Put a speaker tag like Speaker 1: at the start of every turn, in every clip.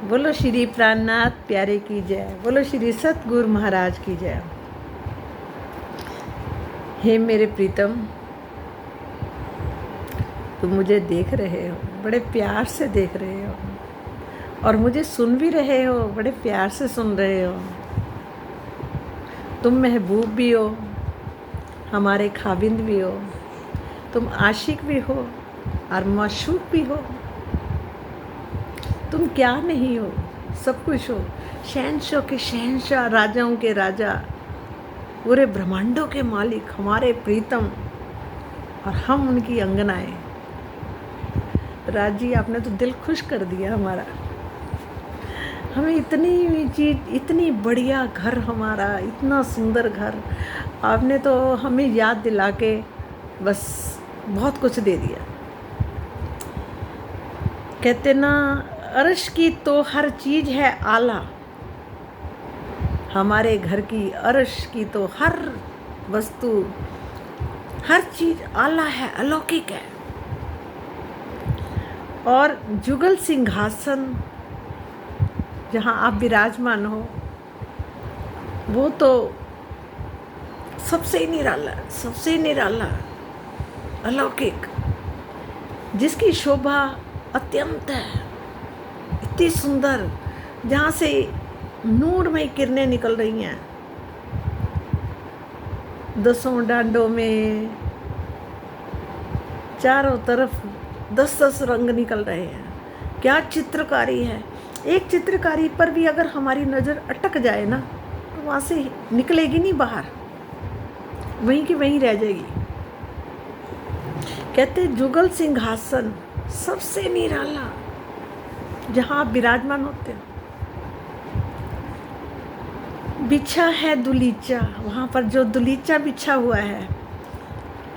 Speaker 1: बोलो श्री प्राणनाथ प्यारे की जय। बोलो श्री सतगुरु महाराज की जय। हे मेरे प्रीतम, तुम मुझे देख रहे हो, बड़े प्यार से देख रहे हो और मुझे सुन भी रहे हो, बड़े प्यार से सुन रहे हो। तुम महबूब भी हो, हमारे खाविंद भी हो, तुम आशिक भी हो और माशूक भी हो। तुम क्या नहीं हो, सब कुछ हो। शहंशाह के शहंशाह, राजाओं के राजा, पूरे ब्रह्मांडों के मालिक हमारे प्रीतम और हम उनकी अंगनाएं। राज जी, आपने तो दिल खुश कर दिया हमारा। हमें इतनी चीज, इतनी बढ़िया घर हमारा, इतना सुंदर घर आपने तो हमें याद दिला के बस बहुत कुछ दे दिया। कहते ना, अर्श की तो हर चीज़ है आला। हमारे घर की अर्श की तो हर वस्तु, हर चीज़ आला है, अलौकिक है। और जुगल सिंहासन जहाँ आप विराजमान हो, वो तो सबसे निराला, सबसे निराला, अलौकिक, जिसकी शोभा अत्यंत है, इतनी सुंदर, जहाँ से नूरमय किरणें निकल रही हैं। दसों डांडों में चारों तरफ 10-10 रंग निकल रहे हैं। क्या चित्रकारी है। एक चित्रकारी पर भी अगर हमारी नज़र अटक जाए ना, तो वहाँ से निकलेगी नहीं बाहर, वहीं की वहीं रह जाएगी। कहते जुगल सिंहासन सबसे निराला, जहाँ आप विराजमान होते हो। बिछा है दुलीचा, वहाँ पर जो दुलीचा बिछा हुआ है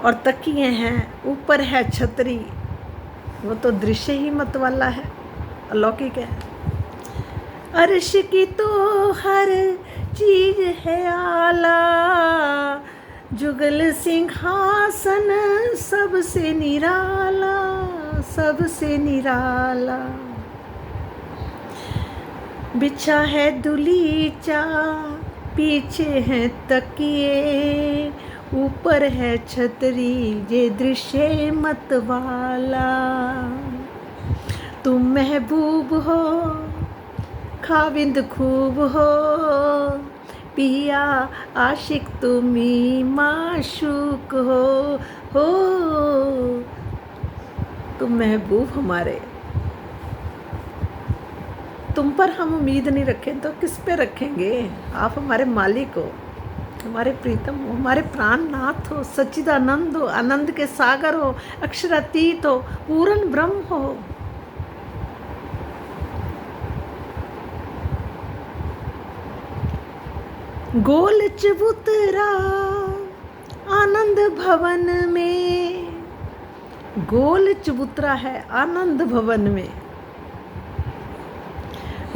Speaker 1: और तकिए हैं, ऊपर है छतरी, वो तो दृश्य ही मत वाला है, अलौकिक है। अर्श की तो हर चीज है आला, जुगल सिंहासन सबसे निराला, सबसे निराला। बिछा है दुलीचा, पीछे है तकिए, ऊपर है छतरी, ये दृश्य मत वाला। तुम महबूब हो, खाविंद खूब हो, पिया आशिक तुम्ही माशूक हो। तुम महबूब हमारे, तुम पर हम उम्मीद नहीं रखें तो किस पे रखेंगे। आप हमारे मालिक हो, हमारे प्रीतम हो, हमारे प्राणनाथ हो, सच्चिदानंद हो, आनंद के सागर हो, अक्षरातीत हो, पूर्ण ब्रह्म हो। गोल चबूतरा आनंद भवन में, गोल चबूतरा है आनंद भवन में।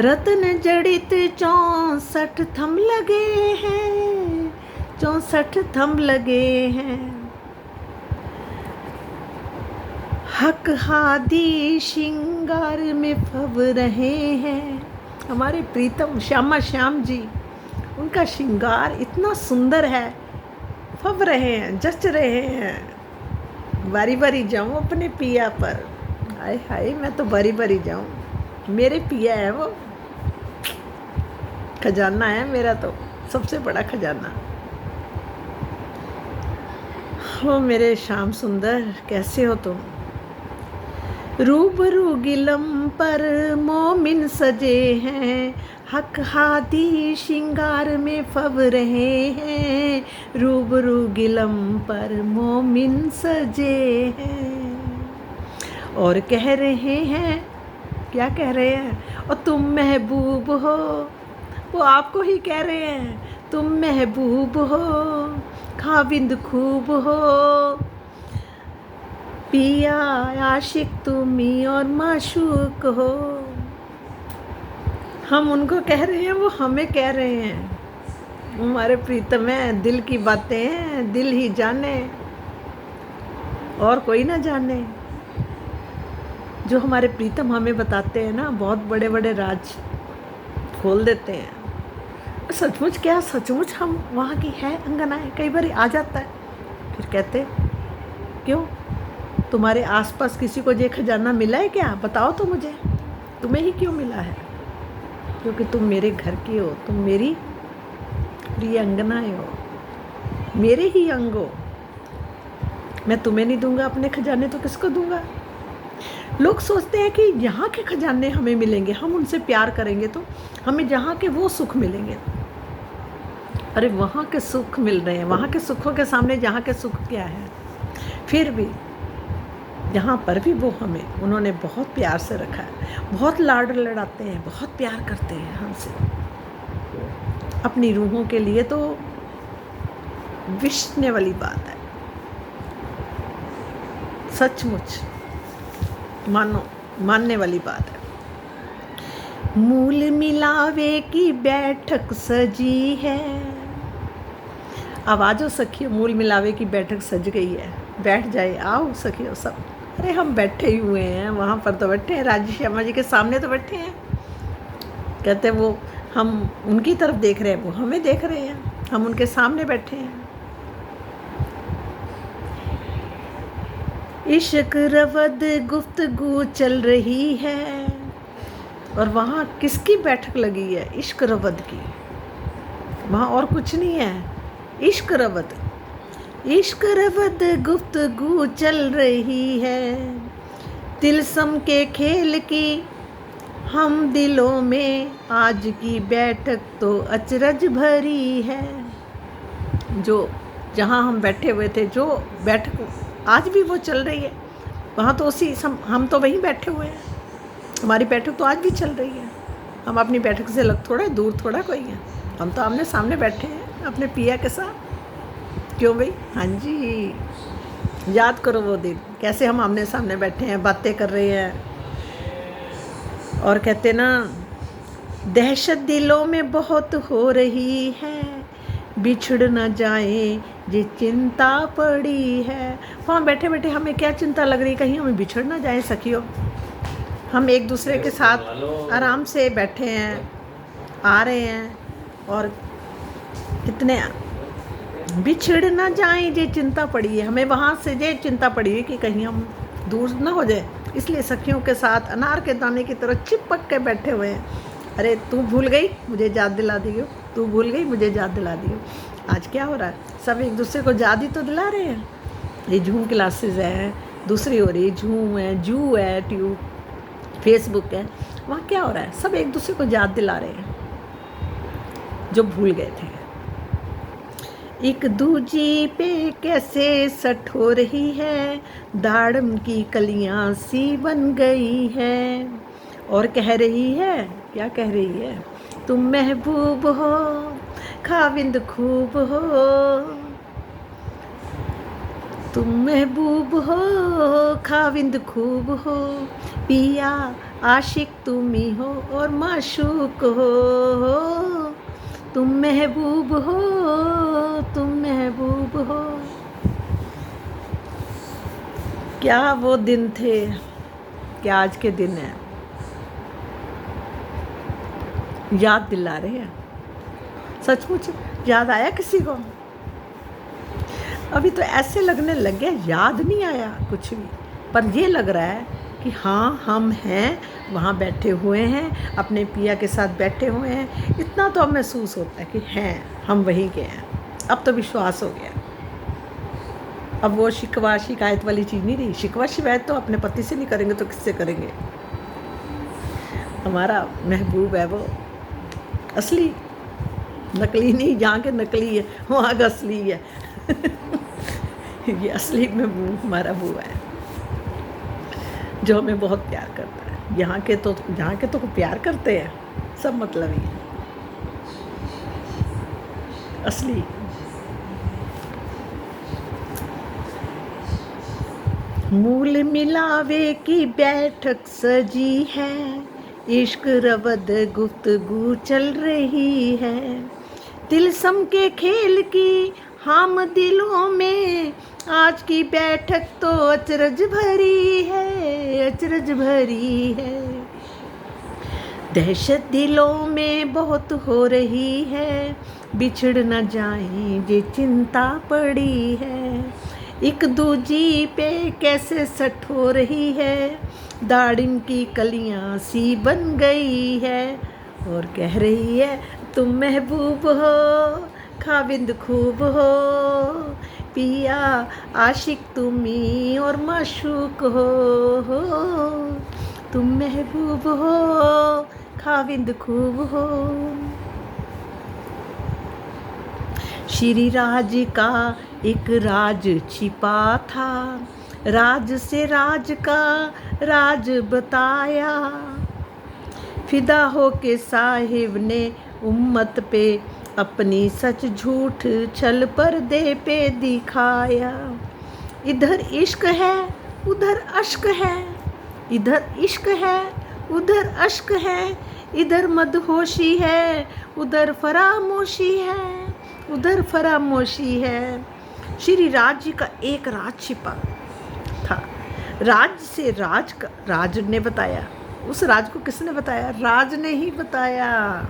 Speaker 1: रत्न जड़ित 64 थम लगे हैं, 64 थम लगे हैं। हक हादी श्रृंगार में फब रहे हैं। हमारे प्रीतम श्यामा श्याम जी, उनका श्रृंगार इतना सुंदर है, फब रहे हैं, जच रहे हैं। बारी बारी जाऊं अपने पिया पर, हाय हाय, मैं तो बारी बारी जाऊं, मेरे पिया है वो, खजाना है मेरा, तो सबसे बड़ा खजाना। हो मेरे श्याम सुंदर, कैसे हो तुम। रूबरू गिलम पर मोमिन सजे हैं, हक हादी श्रृंगार में फब रहे हैं। रूबरू गिलम पर मोमिन सजे हैं और कह रहे हैं, क्या कह रहे हैं, और तुम महबूब हो। वो आपको ही कह रहे हैं, तुम महबूब हो, खाविंद खूब हो, पिया आशिक तुम्ही और माशूक हो। हम उनको कह रहे हैं, वो हमें कह रहे हैं। हमारे प्रीतम है, दिल की बातें हैं, दिल ही जाने और कोई ना जाने। जो हमारे प्रीतम हमें बताते हैं ना, बहुत बड़े बड़े राज खोल देते हैं। सचमुच क्या सचमुच हम वहाँ की है अंगनाएं? कई बार आ जाता है, फिर कहते क्यों तुम्हारे आसपास किसी को ये खजाना मिला है क्या? बताओ तो मुझे, तुम्हें ही क्यों मिला है? क्योंकि तुम मेरे घर की हो, तुम मेरी प्रिय अंगनाएं हो, मेरे ही अंग हो। मैं तुम्हें नहीं दूंगा अपने खजाने तो किसको दूंगा? लोग सोचते हैं कि यहाँ के खजाने हमें मिलेंगे, हम उनसे प्यार करेंगे तो हमें जहाँ के वो सुख मिलेंगे। अरे वहाँ के सुख मिल रहे हैं, वहाँ के सुखों के सामने जहाँ के सुख क्या है? फिर भी यहाँ पर भी वो हमें उन्होंने बहुत प्यार से रखा है, बहुत लाड लड़ाते हैं, बहुत प्यार करते हैं हमसे। अपनी रूहों के लिए तो विश्वने वाली बात है, सचमुच मानने वाली बात है। मूल मिलावे की बैठक सजी है। आवाज़ो सखियो, मूल मिलावे की बैठक सज गई है, बैठ जाए, आओ सखियो सब। अरे हम बैठे ही हुए हैं, वहाँ पर तो बैठे हैं, राजी श्यामा जी के सामने तो बैठे हैं। कहते वो हम उनकी तरफ देख रहे हैं, वो हमें देख रहे हैं, हम उनके सामने बैठे हैं। इश्क रवद गुफ्तगू चल रही है, और वहाँ किसकी बैठक लगी है? इश्क रवद की। वहाँ और कुछ नहीं है, इश्क रवद। इश्क रवद गुफ्तगू चल रही है, तिलस्म के खेल की हम दिलों में आज की बैठक तो अचरज भरी है। जो जहाँ हम बैठे हुए थे, जो बैठक आज भी वो चल रही है, वहाँ तो उसी हम तो वहीं बैठे हुए हैं, हमारी बैठक तो आज भी चल रही है। हम अपनी बैठक से लग थोड़ा दूर थोड़ा कोई है, हम तो आमने सामने बैठे हैं अपने पिया के साथ। क्यों भाई? हाँ जी, याद करो वो दिन, कैसे हम आमने सामने बैठे हैं, बातें कर रहे हैं, और कहते ना दहशत दिलों में बहुत हो रही है, बिछड़ न जाए ये चिंता पड़ी है। वहाँ बैठे बैठे हमें क्या चिंता लग रही, कहीं हमें बिछड़ ना जाए सखियों। हम एक दूसरे के साथ आराम से बैठे हैं, आ रहे हैं, और कितने बिछड़ ना जाए ये चिंता पड़ी है, हमें वहाँ से ये चिंता पड़ी है कि कहीं हम दूर ना हो जाए। इसलिए सखियों के साथ अनार के दाने की तरह चिपक के बैठे हुए हैं। अरे तू भूल गई मुझे याद दिला दियो, तू भूल गई मुझे याद दिला दियो। आज क्या हो रहा है, सब एक दूसरे को याद ही तो दिला रहे हैं। ये जूम क्लासेस है, दूसरी हो रही जूम है, जू है, ट्यूब, फेसबुक है, वहाँ क्या हो रहा है, सब एक दूसरे को याद दिला रहे हैं जो भूल गए थे। एक दूजी पे कैसे सट हो रही है, दाड़म की कलियां सी बन गई है, और कह रही है, क्या कह रही है, तुम महबूब हो खाविंद खूब हो, तुम महबूब हो खाविंद खूब हो, पिया आशिक तुम ही हो और माशूक हो, तुम महबूब हो, तुम महबूब हो। क्या वो दिन थे, क्या आज के दिन है, याद दिला रहे हैं। सचमुच याद आया किसी को? अभी तो ऐसे लगने लग गया, याद नहीं आया कुछ भी, पर ये लग रहा है कि हाँ हम हैं, वहाँ बैठे हुए हैं, अपने पिया के साथ बैठे हुए हैं। इतना तो अब महसूस होता है कि हैं हम वहीं के हैं। अब तो विश्वास हो गया, अब वो शिकवा शिकायत वाली चीज़ नहीं रही। शिकवा शिकायत तो अपने पति से नहीं करेंगे तो किससे करेंगे? हमारा महबूब है वो असली, नकली नहीं। जहाँ के नकली है वहाँ का असली है। ये असली महबूब हमारा बुआ है जो हमें बहुत प्यार करता है। यहाँ के तो प्यार करते हैं, सब मतलब ही है असली। मूल मिलावे की बैठक सजी है, इश्क रवद गुफ्तगू चल रही है, तिलस्म के खेल की हम दिलों में आज की बैठक तो अचरज भरी है, अचरज भरी है। दहशत दिलों में बहुत हो रही है, बिछड़ न जाएं ये चिंता पड़ी है। एक दूजी पे कैसे सट हो रही है, दाड़िम की कलियां सी बन गई है। और कह रही है तुम महबूब हो, खाविंद खूब हो, पिया आशिक तुम्ही और माशूक हो। तुम महबूब हो, खाविंद खूब हो। श्री राज का एक राज छिपा था, राज से राज का राज बताया। फिदा हो के साहिब ने उम्मत पे अपनी सच झूठ छल पर्दे पे दिखाया। इधर इश्क है उधर अश्क है, इधर इश्क है उधर अश्क है, इधर मदहोशी है उधर फरामोशी है, उधर फरामोशी है। श्री राज जी का एक राज छिपा था, राज से राज का राज ने बताया। उस राज को किसने बताया? राज ने ही बताया।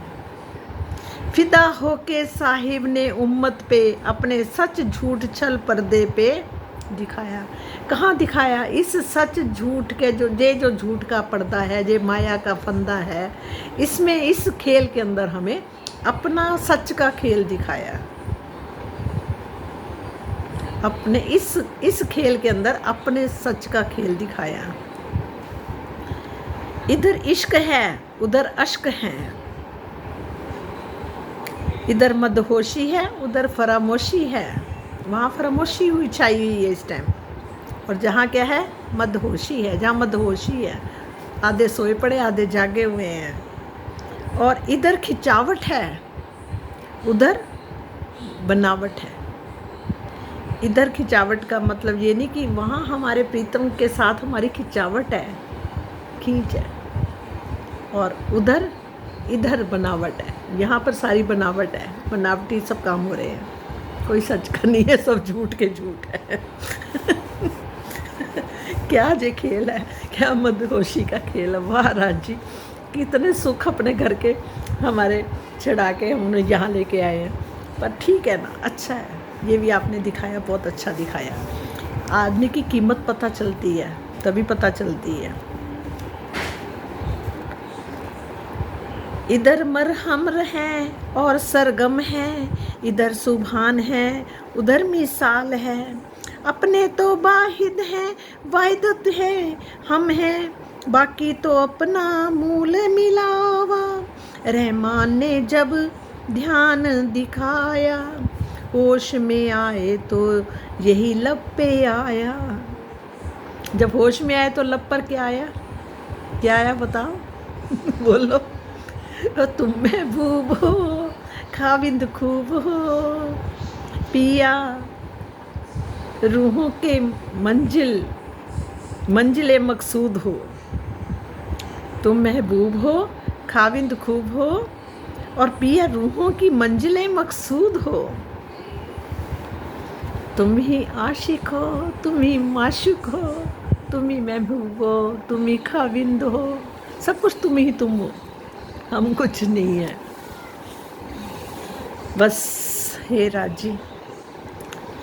Speaker 1: फिदा होके साहिब ने उम्मत पे अपने सच झूठ छल पर्दे पे दिखाया। कहाँ दिखाया? इस सच झूठ के जो झूठ का पर्दा है, जो माया का फंदा है, इसमें इस खेल के अंदर हमें अपना सच का खेल दिखाया। अपने इस खेल के अंदर अपने सच का खेल दिखाया। इधर इश्क है उधर अश्क है, इधर मदहोशी है उधर फरामोशी है। वहाँ फरामोशी हुई छाई हुई है इस टाइम, और जहाँ क्या है? मदहोशी है। जहाँ मदहोशी है, आधे सोए पड़े आधे जागे हुए हैं। और इधर खिंचावट है उधर बनावट है। इधर खिंचावट का मतलब ये नहीं कि वहाँ हमारे प्रीतम के साथ हमारी खिंचावट है, खींच है, और इधर बनावट है। यहाँ पर सारी बनावट है, बनावटी सब काम हो रहे हैं, कोई सच का नहीं है, सब झूठ के झूठ है। क्या जे खेल है, क्या मदहोशी का खेल है। वाह राज जी, कितने सुख अपने घर के हमारे छड़ा के हम उन्हें यहाँ लेके आए हैं। पर ठीक है ना, अच्छा है, ये भी आपने दिखाया, बहुत अच्छा दिखाया। आदमी की कीमत पता चलती है, तभी पता चलती है। इधर मरहम है और सरगम है, इधर सुभान है उधर मिसाल है। अपने तो वाहिद हैं वाहिदत है, हम हैं बाकी तो अपना मूल मिलावा। रहमान ने जब ध्यान दिखाया, होश में आए तो यही लब पे आया। जब होश में आए तो लब पर क्या आया? क्या आया बताओ? बोलो। तुम महबूब हो, खाविंद खूब हो, पिया रूहों के मंजिले मकसूद हो। तुम महबूब हो, खाविंद खूब हो, और पिया रूहों की मंजिले मकसूद हो। तुम ही आशिक हो, तुम ही माशुक हो, तुम ही महबूब हो, तुम ही खाविंद हो, सब कुछ तुम ही तुम हो, हम कुछ नहीं है। बस हे राजी,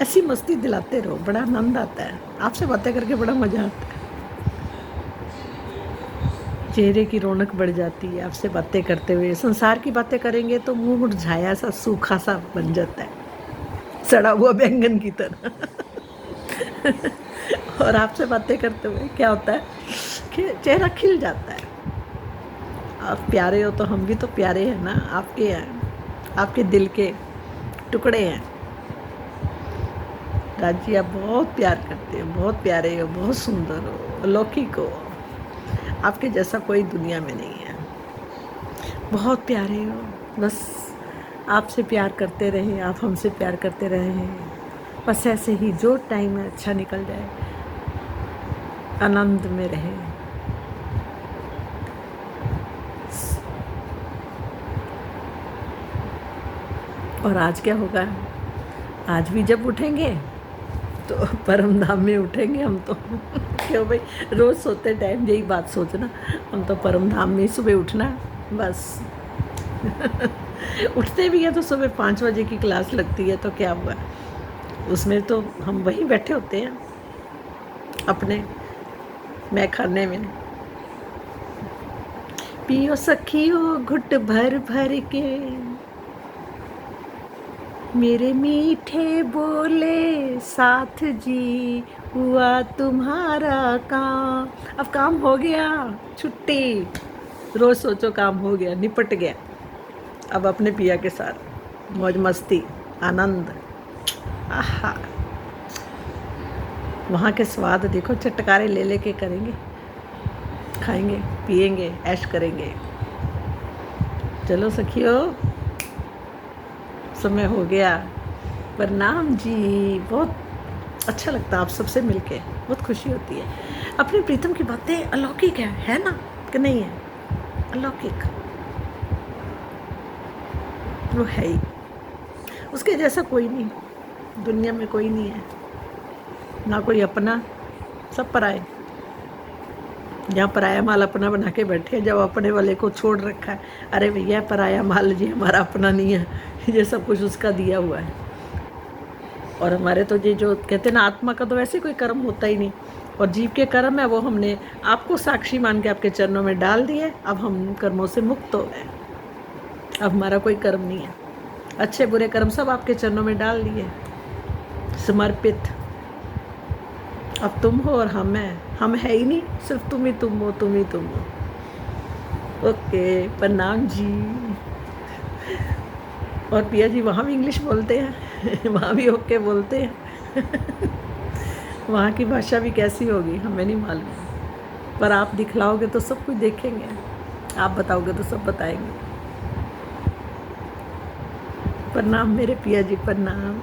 Speaker 1: ऐसी मस्ती दिलाते रहो, बड़ा आनंद आता है। आपसे बातें करके बड़ा मज़ा आता है, चेहरे की रौनक बढ़ जाती है आपसे बातें करते हुए। संसार की बातें करेंगे तो मुंह मुरझाया सा सूखा सा बन जाता है, सड़ा हुआ बैंगन की तरह। और आपसे बातें करते हुए क्या होता है कि चेहरा खिल जाता है। आप प्यारे हो तो हम भी तो प्यारे हैं ना, आपके हैं, आपके दिल के टुकड़े हैं। राजी आप बहुत प्यार करते हो, बहुत प्यारे हो, बहुत सुंदर हो, अलौकिक हो। आपके जैसा कोई दुनिया में नहीं है, बहुत प्यारे हो। बस आपसे प्यार करते रहें, आप हमसे प्यार करते रहें। बस ऐसे ही जो टाइम है अच्छा निकल जाए, आनंद में रहें। और आज क्या होगा? आज भी जब उठेंगे तो परम धाम में उठेंगे हम तो। क्यों भाई, रोज़ सोते टाइम यही बात सोचना, हम तो परम धाम में ही सुबह उठना बस। उठते भी हैं तो सुबह 5 बजे की क्लास लगती है, तो क्या हुआ, उसमें तो हम वहीं बैठे होते हैं अपने मैं खाने में। पियो सखियो घुट भर भर के मेरे मीठे बोले साथ जी, हुआ तुम्हारा काम। अब काम हो गया, छुट्टी। रोज़ सोचो काम हो गया, निपट गया। अब अपने पिया के साथ मौज मस्ती, आनंद। आहा, वहाँ के स्वाद देखो, चटकारे ले लेके करेंगे, खाएंगे पिएंगे ऐश करेंगे। चलो सखियो, समय हो गया। प्रणाम जी। बहुत अच्छा लगता है आप सबसे मिलके, बहुत खुशी होती है। अपने प्रीतम की बातें अलौकिक है ना, कि नहीं है? अलौकिक वो है ही, उसके जैसा कोई नहीं, दुनिया में कोई नहीं है, ना कोई अपना, सब पराए। जहाँ पराया माल अपना बना के बैठे, जब अपने वाले को छोड़ रखा है, अरे भैया पराया माल जी हमारा अपना नहीं है, ये सब कुछ उसका दिया हुआ है। और हमारे तो ये जो कहते हैं ना, आत्मा का तो वैसे कोई कर्म होता ही नहीं, और जीव के कर्म है वो हमने आपको साक्षी मान के आपके चरणों में डाल दिए। अब हम कर्मों से मुक्त हो गए, अब हमारा कोई कर्म नहीं है। अच्छे बुरे कर्म सब आपके चरणों में डाल दिए, समर्पित। अब तुम हो और हम है ही नहीं, सिर्फ तुम ही तुम हो, तुम ही तुम हो। ओके, प्रणाम जी। और पिया जी वहाँ भी इंग्लिश बोलते हैं, वहाँ भी ओके बोलते हैं। वहाँ की भाषा भी कैसी होगी हमें नहीं मालूम, पर आप दिखलाओगे तो सब कुछ देखेंगे, आप बताओगे तो सब बताएंगे। प्रणाम मेरे पिया जी, प्रणाम।